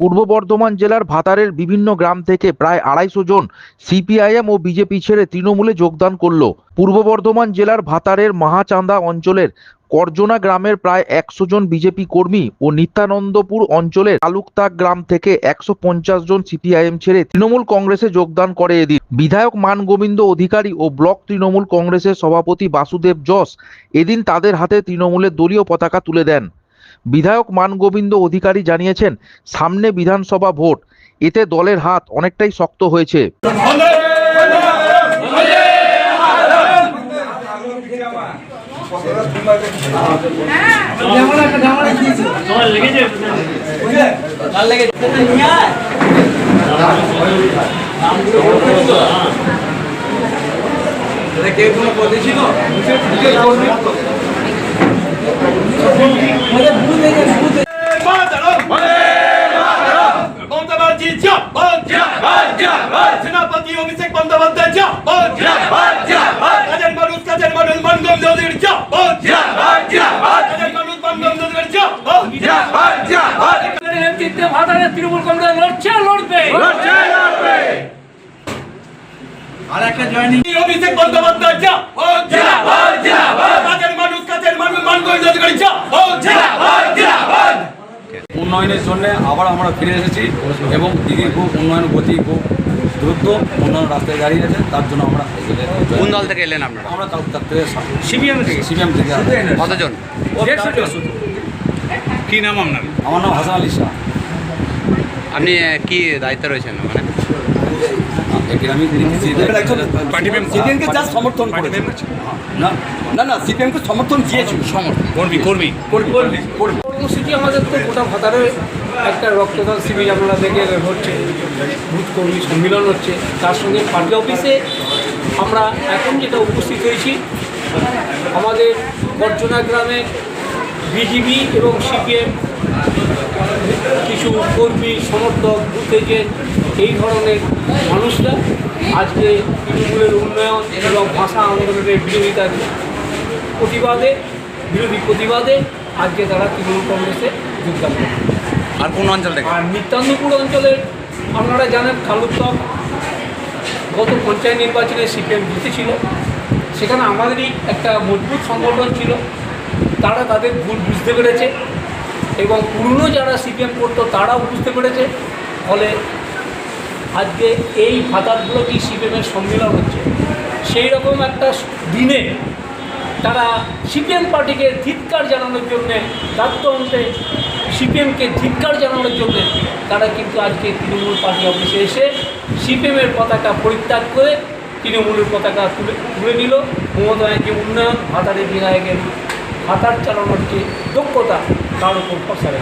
পূর্ব বর্ধমান জেলার ভাতারের বিভিন্ন গ্রাম থেকে প্রায় 250 জন সিপিআইএম ও বিজেপি ছেড়ে তৃণমূলে যোগদান করল। পূর্ব বর্ধমান জেলার ভাতারের মাহাচান্দা অঞ্চলের করজনা গ্রামের প্রায় 100 জন বিজেপি কর্মী ও নিত্যানন্দপুর অঞ্চলের তালুকতাক গ্রাম থেকে 150 জন সিপিআইএম ছেড়ে তৃণমূল কংগ্রেসে যোগদান করে এদিন। বিধায়ক মানগোবিন্দ অধিকারী ও ব্লক তৃণমূল কংগ্রেসের সভাপতি বাসুদেব যশ এদিন তাদের হাতে তৃণমূলের দলীয় পতাকা তুলে দেন। বিধায়ক মানগোবিন্দ অধিকারী জানিয়েছেন, সামনে বিধানসভা ভোট, এতে দলের হাত অনেকটাই শক্ত হয়েছে। সেনাপতি অভিষেক বন্দ্যোপাধ্যায় কাজের মানুষ বঙ্গবন্ধুর নেতৃত্বে ভাতারের তৃণমূল কংগ্রেস লড়ছে লড়বে। আর একটা জয়েনিং অভিষেক বন্দ্যোপাধ্যায় কাজের মানুষ উন্নয়নের জন্য আবার আমরা ফিরে এসেছি এবং দিদির খুব উন্নয়ন গতি খুব দ্রুত উন্নয়ন রাস্তায় দাঁড়িয়ে আছে। তার জন্য আমরা কোন দল থেকে এলেন আপনারা? আমরা তার থেকে সিপিএম থেকে কতজন? কি নাম আপনার? আমার নাম হাসান আলী শাহ। আপনি কি দায়িত্বে রয়েছেন? মানে সিপিএমকে যা সমর্থন করেছে না না না সিপিএমকে সমর্থন দিয়েছি। কর্মী কর্মসূচি আমাদের তো গোটা ভাতারে একটা রক্তদান শিবির আমরা দেখে হচ্ছে, বুথ কর্মী সম্মেলন হচ্ছে, তার সঙ্গে পার্টি অফিসে আমরা এখন যেটা উপস্থিত হয়েছি, আমাদের করজনা গ্রামে বিজেপি এবং সিপিএম কিছু কর্মী সমর্থক বুথ এজেন্ট এই ধরনের মানুষরা আজকে তৃণমূলের উন্নয়ন এবং ভাষা আন্দোলনের বিরোধী প্রতিবাদে আজকে তারা তৃণমূল কংগ্রেসে যোগদান করে। আর কোন অঞ্চল থেকে? আর নিত্যানন্দপুর অঞ্চলের আপনারা জানেন তালুকতাক গত পঞ্চায়েত নির্বাচনে সিপিএম জিতেছিল, সেখানে আমাদেরই একটা মজবুত সংগঠন ছিল, তারা তাদের ভুল বুঝতে পেরেছে এবং পুরনো যারা সিপিএম করতো তারাও বুঝতে পেরেছে। ফলে আজকে এই ভাতারগুলোকেই সিপিএমের সম্মেলন হচ্ছে। সেই রকম একটা দিনে তারা সিপিএম পার্টিকে ধিক্কার জানানোর জন্যে, দায়িত্বন্তে সিপিএমকে ধিক্কার জানানোর জন্যে তারা কিন্তু আজকে তৃণমূল পার্টি অফিসে এসে সিপিএমের পতাকা পরিত্যাগ করে তৃণমূলের পতাকা তুলে নিল। মমতা ব্যানার্জি উন্নয়ন, ভাতারের বিধায়কের ভাতার চালানোর যে দক্ষতা তার উপর প্রসারে